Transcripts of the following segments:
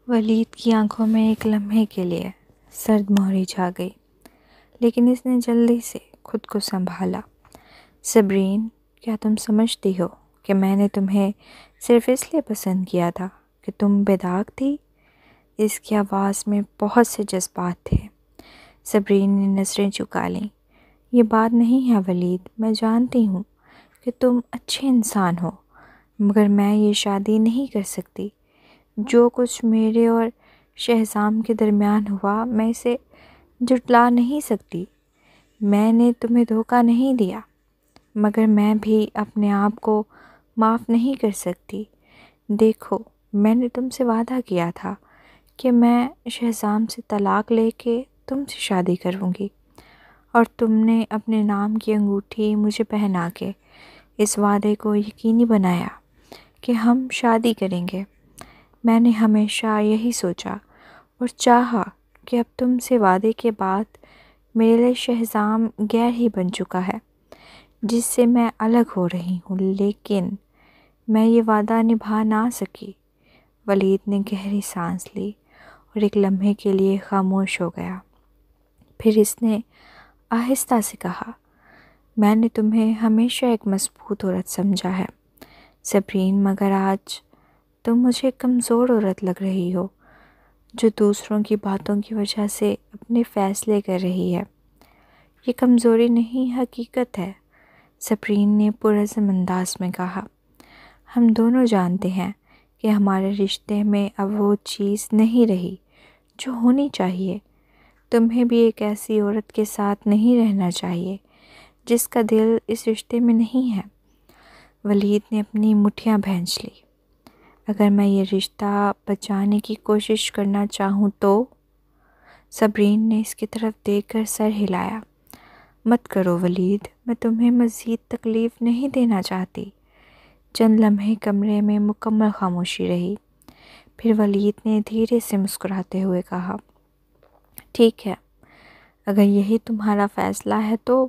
ولید کی آنکھوں میں ایک لمحے کے لیے سرد مہری چھا گئی، لیکن اس نے جلدی سے خود کو سنبھالا۔ صبرین، کیا تم سمجھتی ہو کہ میں نے تمہیں صرف اس لیے پسند کیا تھا کہ تم بے داغ تھی؟ اس کی آواز میں بہت سے جذبات تھے۔ صبرین نے نظریں جھکا لیں۔ یہ بات نہیں ہے ولید، میں جانتی ہوں کہ تم اچھے انسان ہو، مگر میں یہ شادی نہیں کر سکتی۔ جو کچھ میرے اور شہزام کے درمیان ہوا، میں اسے جھٹلا نہیں سکتی۔ میں نے تمہیں دھوکہ نہیں دیا، مگر میں بھی اپنے آپ کو معاف نہیں کر سکتی۔ دیکھو، میں نے تم سے وعدہ کیا تھا کہ میں شہزام سے طلاق لے کے تم سے شادی کروں گی، اور تم نے اپنے نام کی انگوٹھی مجھے پہنا کے اس وعدے کو یقینی بنایا کہ ہم شادی کریں گے۔ میں نے ہمیشہ یہی سوچا اور چاہا کہ اب تم سے وعدے کے بعد میرے لیے شہزام غیر ہی بن چکا ہے، جس سے میں الگ ہو رہی ہوں، لیکن میں یہ وعدہ نبھا نہ سکی۔ ولید نے گہری سانس لی اور ایک لمحے کے لیے خاموش ہو گیا۔ پھر اس نے آہستہ سے کہا، میں نے تمہیں ہمیشہ ایک مضبوط عورت سمجھا ہے صبرین، مگر آج تم مجھے کمزور عورت لگ رہی ہو، جو دوسروں کی باتوں کی وجہ سے اپنے فیصلے کر رہی ہے۔ یہ کمزوری نہیں، حقیقت ہے، صبرین نے پرعزم انداز میں کہا۔ ہم دونوں جانتے ہیں کہ ہمارے رشتے میں اب وہ چیز نہیں رہی جو ہونی چاہیے۔ تمہیں بھی ایک ایسی عورت کے ساتھ نہیں رہنا چاہیے جس کا دل اس رشتے میں نہیں ہے۔ ولید نے اپنی مٹھیاں بھینچ لی۔ اگر میں یہ رشتہ بچانے کی کوشش کرنا چاہوں تو؟ صبرین نے اس کی طرف دیکھ کر سر ہلایا۔ مت کرو ولید، میں تمہیں مزید تکلیف نہیں دینا چاہتی۔ چند لمحے کمرے میں مکمل خاموشی رہی۔ پھر ولید نے دھیرے سے مسکراتے ہوئے کہا، ٹھیک ہے، اگر یہی تمہارا فیصلہ ہے تو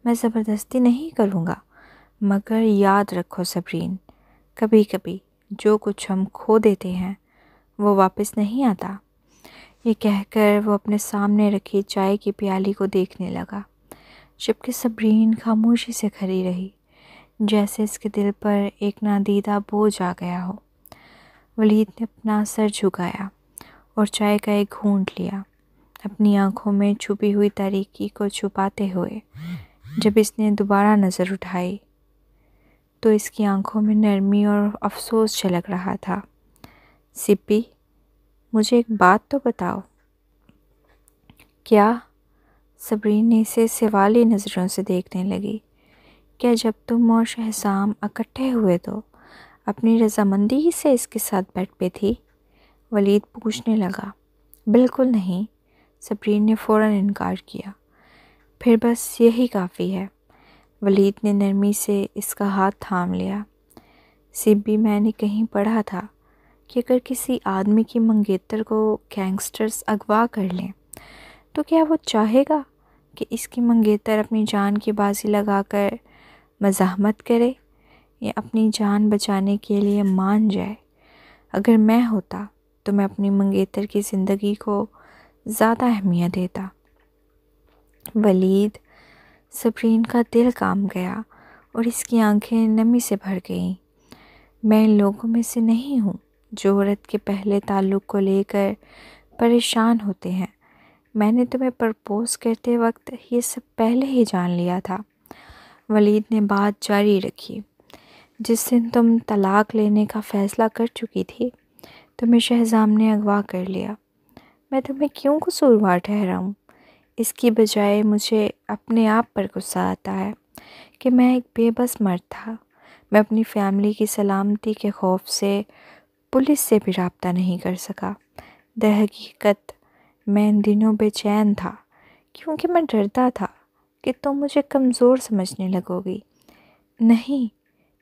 میں زبردستی نہیں کروں گا، مگر یاد رکھو صبرین، کبھی کبھی جو کچھ ہم کھو دیتے ہیں وہ واپس نہیں آتا۔ یہ کہہ کر وہ اپنے سامنے رکھی چائے کی پیالی کو دیکھنے لگا، جبکہ صبرین خاموشی سے کھڑی رہی، جیسے اس کے دل پر ایک نادیدہ بوجھ آ گیا ہو۔ ولید نے اپنا سر جھکایا اور چائے کا ایک گھونٹ لیا، اپنی آنکھوں میں چھپی ہوئی تاریکی کو چھپاتے ہوئے۔ جب اس نے دوبارہ نظر اٹھائی تو اس کی آنکھوں میں نرمی اور افسوس جھلک رہا تھا۔ سپی، مجھے ایک بات تو بتاؤ۔ کیا؟ صبرین نے اسے سوالی نظروں سے دیکھنے لگی۔ کیا جب تم اور شہزام اکٹھے ہوئے تو اپنی رضامندی سے اس کے ساتھ بیڈ پہ تھی؟ ولید پوچھنے لگا۔ بالکل نہیں، صبرین نے فوراً انکار کیا۔ پھر بس یہی کافی ہے۔ ولید نے نرمی سے اس کا ہاتھ تھام لیا۔ سبی، میں نے کہیں پڑھا تھا کہ اگر کسی آدمی کی منگیتر کو گینگسٹرز اغوا کر لیں تو کیا وہ چاہے گا کہ اس کی منگیتر اپنی جان کی بازی لگا کر مزاحمت کرے یا اپنی جان بچانے کے لیے مان جائے؟ اگر میں ہوتا تو میں اپنی منگیتر کی زندگی کو زیادہ اہمیت دیتا۔ ولید، صبرین کا دل کانپ گیا اور اس کی آنکھیں نمی سے بھر گئیں۔ میں ان لوگوں میں سے نہیں ہوں جو عورت کے پہلے تعلق کو لے کر پریشان ہوتے ہیں۔ میں نے تمہیں پرپوز کرتے وقت یہ سب پہلے ہی جان لیا تھا۔ ولید نے بات جاری رکھی۔ جس دن تم طلاق لینے کا فیصلہ کر چکی تھی، تمہیں شہزام نے اغوا کر لیا۔ میں تمہیں کیوں قصوروار ٹھہراؤں؟ اس کی بجائے مجھے اپنے آپ پر غصہ آتا ہے کہ میں ایک بے بس مرد تھا۔ میں اپنی فیملی کی سلامتی کے خوف سے پولیس سے بھی رابطہ نہیں کر سکا۔ در حقیقت میں ان دنوں بے چین تھا کیونکہ میں ڈرتا تھا کہ تم مجھے کمزور سمجھنے لگو گی۔ نہیں،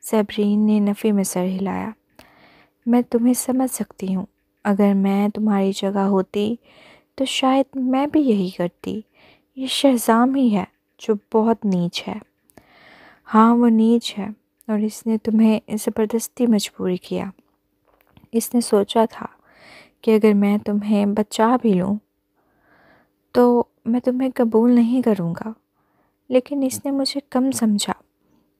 صبرین نے نفی میں سر ہلایا۔ میں تمہیں سمجھ سکتی ہوں۔ اگر میں تمہاری جگہ ہوتی تو شاید میں بھی یہی کرتی۔ یہ شہزام ہی ہے جو بہت نیچ ہے۔ ہاں، وہ نیچ ہے، اور اس نے تمہیں زبردستی مجبوری کیا۔ اس نے سوچا تھا کہ اگر میں تمہیں بچا بھی لوں تو میں تمہیں قبول نہیں کروں گا، لیکن اس نے مجھے کم سمجھا۔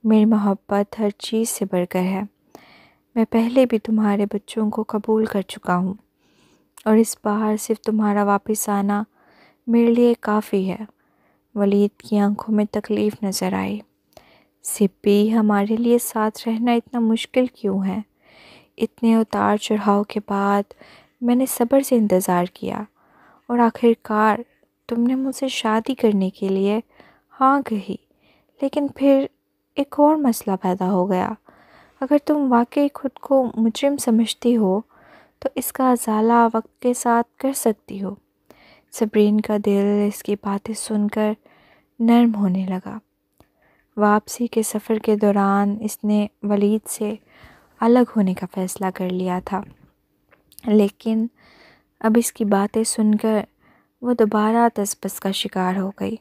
میری محبت ہر چیز سے بڑھ کر ہے۔ میں پہلے بھی تمہارے بچوں کو قبول کر چکا ہوں، اور اس بار صرف تمہارا واپس آنا میرے لیے کافی ہے۔ ولید کی آنکھوں میں تکلیف نظر آئی۔ سپی، ہمارے لیے ساتھ رہنا اتنا مشکل کیوں ہے؟ اتنے اتار چڑھاؤ کے بعد میں نے صبر سے انتظار کیا، اور آخر کار تم نے مجھ سے شادی کرنے کے لیے ہاں کہی۔ لیکن پھر ایک اور مسئلہ پیدا ہو گیا۔ اگر تم واقعی خود کو مجرم سمجھتی ہو تو اس کا ازالہ وقت کے ساتھ کر سکتی ہو۔ صبرین کا دل اس کی باتیں سن کر نرم ہونے لگا۔ واپسی کے سفر کے دوران اس نے ولید سے الگ ہونے کا فیصلہ کر لیا تھا، لیکن اب اس کی باتیں سن کر وہ دوبارہ تذبذب کا شکار ہو گئی۔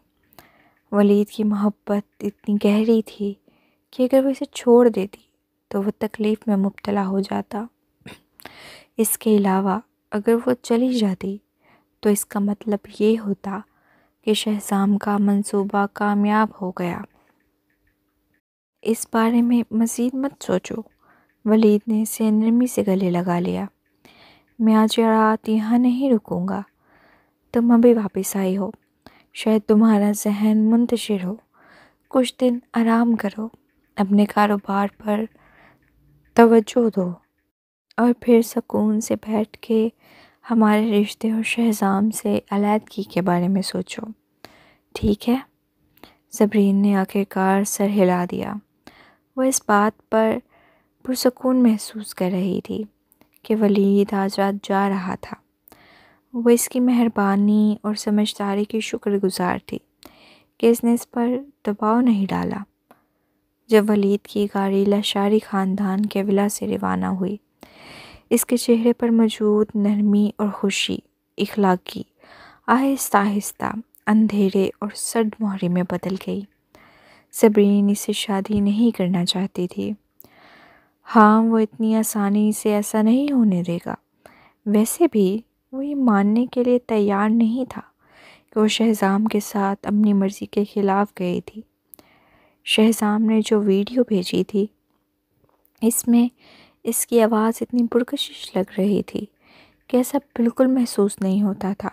ولید کی محبت اتنی گہری تھی کہ اگر وہ اسے چھوڑ دیتی تو وہ تکلیف میں مبتلا ہو جاتا۔ اس کے علاوہ اگر وہ چلی جاتی تو اس کا مطلب یہ ہوتا کہ شہزام کا منصوبہ کامیاب ہو گیا۔ اس بارے میں مزید مت سوچو، ولید نے اسے نرمی سے گلے لگا لیا۔ میں آج رات یہاں نہیں رکوں گا۔ تم ابھی واپس آئی ہو، شاید تمہارا ذہن منتشر ہو۔ کچھ دن آرام کرو، اپنے کاروبار پر توجہ دو، اور پھر سکون سے بیٹھ کے ہمارے رشتے اور شہزام سے علیحدگی کے بارے میں سوچو، ٹھیک ہے؟ صبرین نے آخر کار سر ہلا دیا۔ وہ اس بات پر پرسکون محسوس کر رہی تھی کہ ولید آج رات جا رہا تھا۔ وہ اس کی مہربانی اور سمجھداری کی شکر گزار تھی کہ اس نے اس پر دباؤ نہیں ڈالا۔ جب ولید کی گاڑی لاشاری خاندان کے ولا سے روانہ ہوئی، اس کے چہرے پر موجود نرمی اور خوشی اخلاقی آہستہ آہستہ اندھیرے اور سرد مہری میں بدل گئی۔ صبرین اسے شادی نہیں کرنا چاہتی تھی۔ ہاں، وہ اتنی آسانی سے ایسا نہیں ہونے دے گا۔ ویسے بھی وہ یہ ماننے کے لیے تیار نہیں تھا کہ وہ شہزام کے ساتھ اپنی مرضی کے خلاف گئی تھی۔ شہزام نے جو ویڈیو بھیجی تھی، اس میں اس کی آواز اتنی پرکشش لگ رہی تھی کہ ایسا بالکل محسوس نہیں ہوتا تھا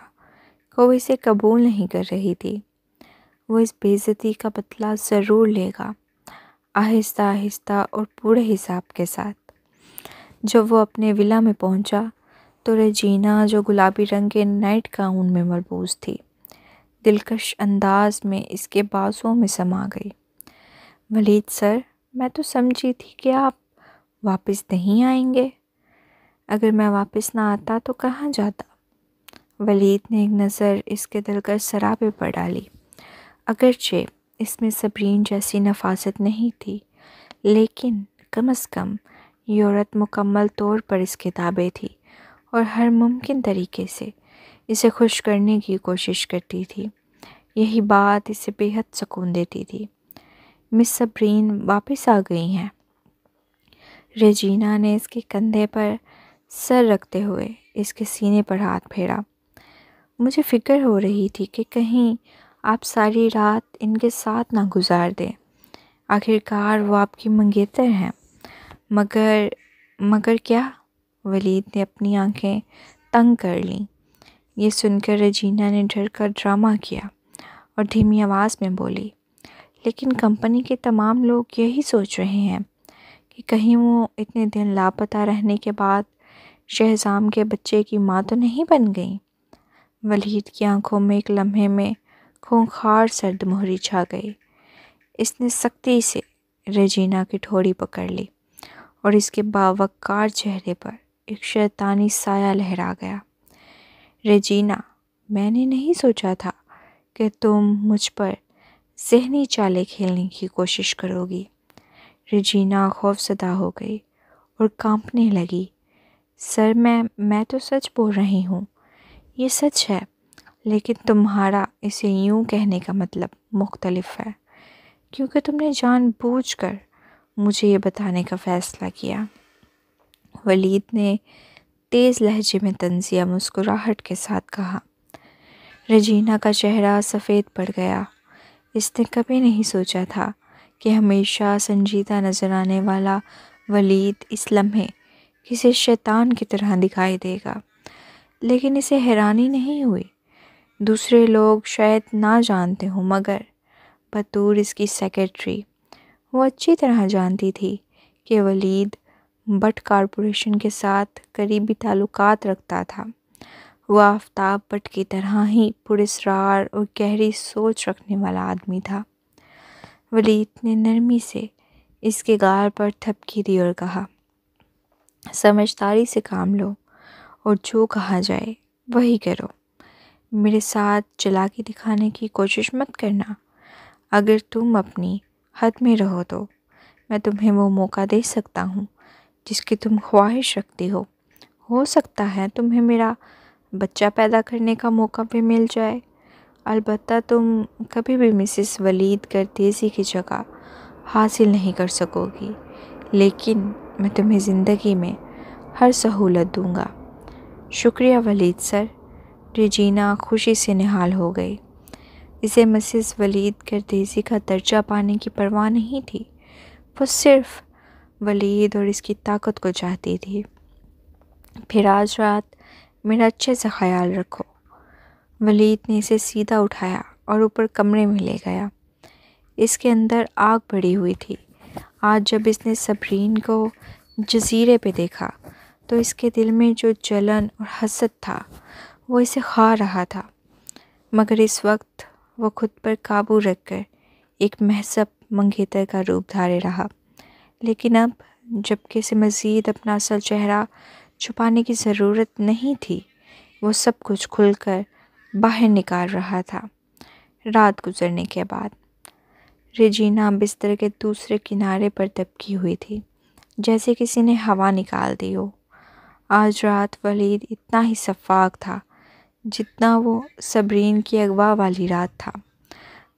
کہ وہ اسے قبول نہیں کر رہی تھی۔ وہ اس بے عزتی کا بدلہ ضرور لے گا، آہستہ آہستہ اور پورے حساب کے ساتھ۔ جب وہ اپنے ولا میں پہنچا تو ریجینا، جو گلابی رنگ کے نائٹ گاؤن میں ملبوس تھی، دلکش انداز میں اس کے بازوؤں میں سما گئی۔ ولید سر، میں تو سمجھی تھی کہ آپ واپس نہیں آئیں گے۔ اگر میں واپس نہ آتا تو کہاں جاتا؟ ولید نے ایک نظر اس کے دلکش سرابے پر ڈالی۔ اگرچہ اس میں صبرین جیسی نفاست نہیں تھی، لیکن کم از کم یہ عورت مکمل طور پر اس کے تابع تھی اور ہر ممکن طریقے سے اسے خوش کرنے کی کوشش کرتی تھی۔ یہی بات اسے بے حد سکون دیتی تھی۔ مس صبرین واپس آ گئی ہیں؟ ریجینا نے اس کے کندھے پر سر رکھتے ہوئے اس کے سینے پر ہاتھ پھیرا۔ مجھے فکر ہو رہی تھی کہ کہیں آپ ساری رات ان کے ساتھ نہ گزار دیں۔ آخر کار وہ آپ کی منگیتر ہیں۔ مگر کیا؟ ولید نے اپنی آنکھیں تنگ کر لیں۔ یہ سن کر ریجینا نے ڈر کر ڈرامہ کیا اور دھیمی آواز میں بولی، لیکن کمپنی کے تمام لوگ یہی سوچ رہے ہیں کہ کہیں وہ اتنے دن لاپتہ رہنے کے بعد شہزام کے بچے کی ماں تو نہیں بن گئیں۔ ولید کی آنکھوں میں ایک لمحے میں خونخوار سرد مہری چھا گئی۔ اس نے سختی سے ریجینا کی ٹھوڑی پکڑ لی اور اس کے باوقار چہرے پر ایک شیطانی سایہ لہرا گیا۔ ریجینا، میں نے نہیں سوچا تھا کہ تم مجھ پر ذہنی چالیں کھیلنے کی کوشش کرو گی۔ ریجینا خوفزدہ ہو گئی اور کانپنے لگی۔ سر، میں تو سچ بول رہی ہوں، یہ سچ ہے، لیکن تمہارا اسے یوں کہنے کا مطلب مختلف ہے، کیونکہ تم نے جان بوجھ کر مجھے یہ بتانے کا فیصلہ کیا۔ ولید نے تیز لہجے میں طنزیہ مسکراہٹ کے ساتھ کہا۔ رجینا کا چہرہ سفید پڑ گیا۔ اس نے کبھی نہیں سوچا تھا کہ ہمیشہ سنجیدہ نظر آنے والا ولید اس لمحے کسی شیطان کی طرح دکھائی دے گا، لیکن اسے حیرانی نہیں ہوئی۔ دوسرے لوگ شاید نہ جانتے ہوں، مگر بطور اس کی سیکرٹری وہ اچھی طرح جانتی تھی کہ ولید بٹ کارپوریشن کے ساتھ قریبی تعلقات رکھتا تھا۔ وہ آفتاب بٹ کی طرح ہی پراسرار اور گہری سوچ رکھنے والا آدمی تھا۔ ولید نے نرمی سے اس کے گال پر تھپکی دی اور کہا، سمجھداری سے کام لو اور جو کہا جائے وہی کرو۔ میرے ساتھ چالاکی دکھانے کی کوشش مت کرنا۔ اگر تم اپنی حد میں رہو تو میں تمہیں وہ موقع دے سکتا ہوں جس کی تم خواہش رکھتی ہو سکتا ہے تمہیں میرا بچہ پیدا کرنے کا موقع بھی مل جائے۔ البتہ تم کبھی بھی مسز ولید گردیزی کی جگہ حاصل نہیں کر سکو گی، لیکن میں تمہیں زندگی میں ہر سہولت دوں گا۔ شکریہ ولید سر۔ ریجینا خوشی سے نہال ہو گئی۔ اسے مسز ولید گردیزی کا درجہ پانے کی پرواہ نہیں تھی، وہ صرف ولید اور اس کی طاقت کو چاہتی تھی۔ پھر آج رات میرا اچھے سے خیال رکھو۔ ولید نے اسے سیدھا اٹھایا اور اوپر کمرے میں لے گیا۔ اس کے اندر آگ بڑھی ہوئی تھی۔ آج جب اس نے صبرین کو جزیرے پہ دیکھا تو اس کے دل میں جو جلن اور حسد تھا وہ اسے کھا رہا تھا، مگر اس وقت وہ خود پر قابو رکھ کر ایک مہذب منگیتر کا روپ دھارے رہا۔ لیکن اب جب کہ اسے مزید اپنا اصل چہرہ چھپانے کی ضرورت نہیں تھی، وہ سب کچھ کھل کر باہر نکال رہا تھا۔ رات گزرنے کے بعد ریجینا بستر کے دوسرے کنارے پر دبکی ہوئی تھی، جیسے کسی نے ہوا نکال دی ہو۔ آج رات ولید اتنا ہی شفاق تھا جتنا وہ صبرین کی اغوا والی رات تھا۔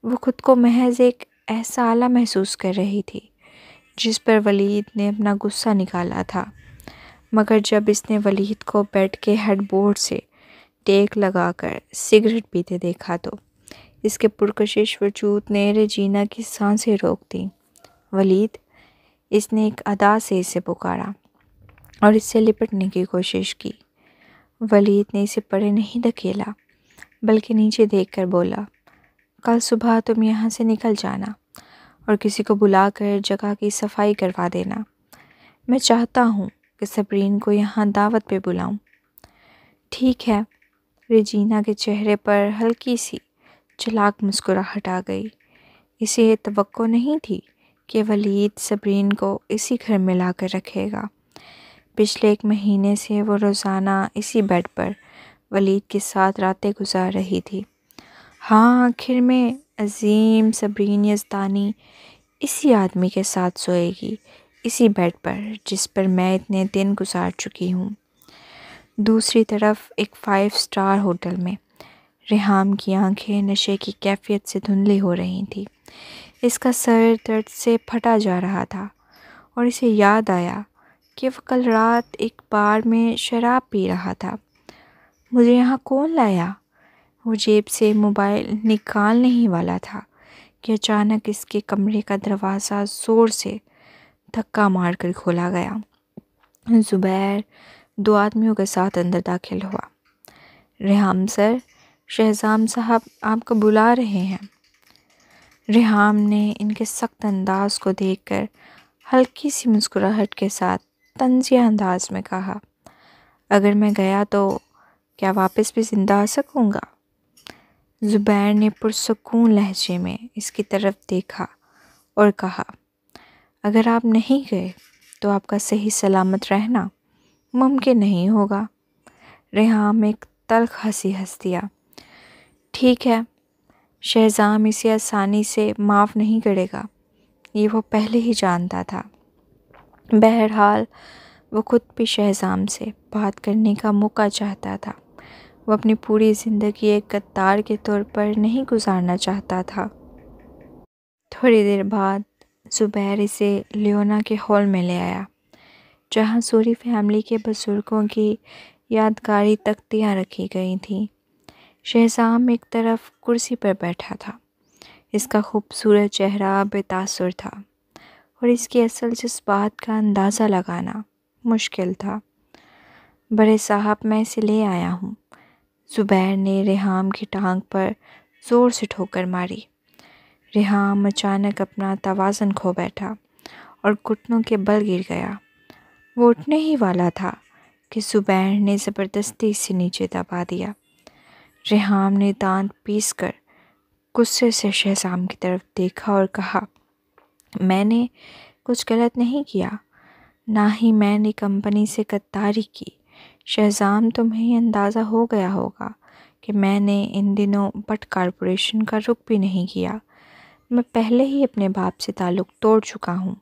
وہ خود کو محض ایک ایسا آلہ محسوس کر رہی تھی جس پر ولید نے اپنا غصہ نکالا تھا، مگر جب اس نے ولید کو بیڈ کے ہیڈ بورڈ سے ٹیک لگا کر سگریٹ پیتے دیکھا تو اس کے پرکشش وجود نے ریجینا کی سانسیں روک دیں۔ ولید، اس نے ایک ادا سے اسے پکارا اور اس سے لپٹنے کی کوشش کی۔ ولید نے اسے پرے نہیں دھکیلا بلکہ نیچے دیکھ کر بولا، کل صبح تم یہاں سے نکل جانا اور کسی کو بلا کر جگہ کی صفائی کروا دینا۔ میں چاہتا ہوں کہ صبرین کو یہاں دعوت پہ بلاؤں۔ ٹھیک ہے۔ ریجینا کے چہرے پر ہلکی سی چالاک مسکراہٹ آ گئی۔ اسے یہ توقع نہیں تھی کہ ولید صبرین کو اسی گھر میں لا کر رکھے گا۔ پچھلے 1 مہینے سے وہ روزانہ اسی بیڈ پر ولید کے ساتھ راتیں گزار رہی تھی۔ ہاں، آخر میں عظیم صبرین یزدانی اسی آدمی کے ساتھ سوئے گی، اسی بیڈ پر جس پر میں اتنے دن گزار چکی ہوں۔ دوسری طرف ایک 5 اسٹار ہوٹل میں ریحام کی آنکھیں نشے کی کیفیت سے دھندلی ہو رہی تھیں۔ اس کا سر درد سے پھٹا جا رہا تھا اور اسے یاد آیا کہ وہ کل رات ایک بار میں شراب پی رہا تھا۔ مجھے یہاں کون لایا؟ وہ جیب سے موبائل نکالنے ہی والا تھا کہ اچانک اس کے کمرے کا دروازہ زور سے دھکا مار کر کھولا گیا۔ زبیر 2 آدمیوں کے ساتھ اندر داخل ہوا۔ ریحام سر، شہزام صاحب آپ کو بلا رہے ہیں۔ ریحام نے ان کے سخت انداز کو دیکھ کر ہلکی سی مسکراہٹ کے ساتھ طنزیہ انداز میں کہا، اگر میں گیا تو کیا واپس بھی زندہ آ سکوں گا؟ زبیر نے پرسکون لہجے میں اس کی طرف دیکھا اور کہا، اگر آپ نہیں گئے تو آپ کا صحیح سلامت رہنا ممکن نہیں ہوگا۔ ریحام ایک تلخ ہنسی ہنس دیا۔ ٹھیک ہے، شہزام اسے آسانی سے معاف نہیں کرے گا، یہ وہ پہلے ہی جانتا تھا۔ بہرحال وہ خود بھی شہزام سے بات کرنے کا موقع چاہتا تھا۔ وہ اپنی پوری زندگی ایک غدار کے طور پر نہیں گزارنا چاہتا تھا۔ تھوڑی دیر بعد زبیر اسے لیونا کے ہال میں لے آیا، جہاں سوری فیملی کے بزرگوں کی یادگاری تختیاں رکھی گئی تھیں۔ شہزام ایک طرف کرسی پر بیٹھا تھا۔ اس کا خوبصورت چہرہ بے تاثر تھا اور اس کی اصل جذبات کا اندازہ لگانا مشکل تھا۔ بڑے صاحب، میں اسے لے آیا ہوں۔ زبیر نے ریحام کی ٹانگ پر زور سے ٹھوکر ماری۔ ریحام اچانک اپنا توازن کھو بیٹھا اور گھٹنوں کے بل گر گیا۔ وہ اٹھنے ہی والا تھا کہ زبیر نے زبردستی اسے نیچے دبا دیا۔ ریحام نے دانت پیس کر غصے سے شہزام کی طرف دیکھا اور کہا، میں نے کچھ غلط نہیں کیا، نہ ہی میں نے کمپنی سے غداری کی۔ شہزام، تمہیں اندازہ ہو گیا ہوگا کہ میں نے ان دنوں بٹ کارپوریشن کا رخ بھی نہیں کیا۔ میں پہلے ہی اپنے باپ سے تعلق توڑ چکا ہوں۔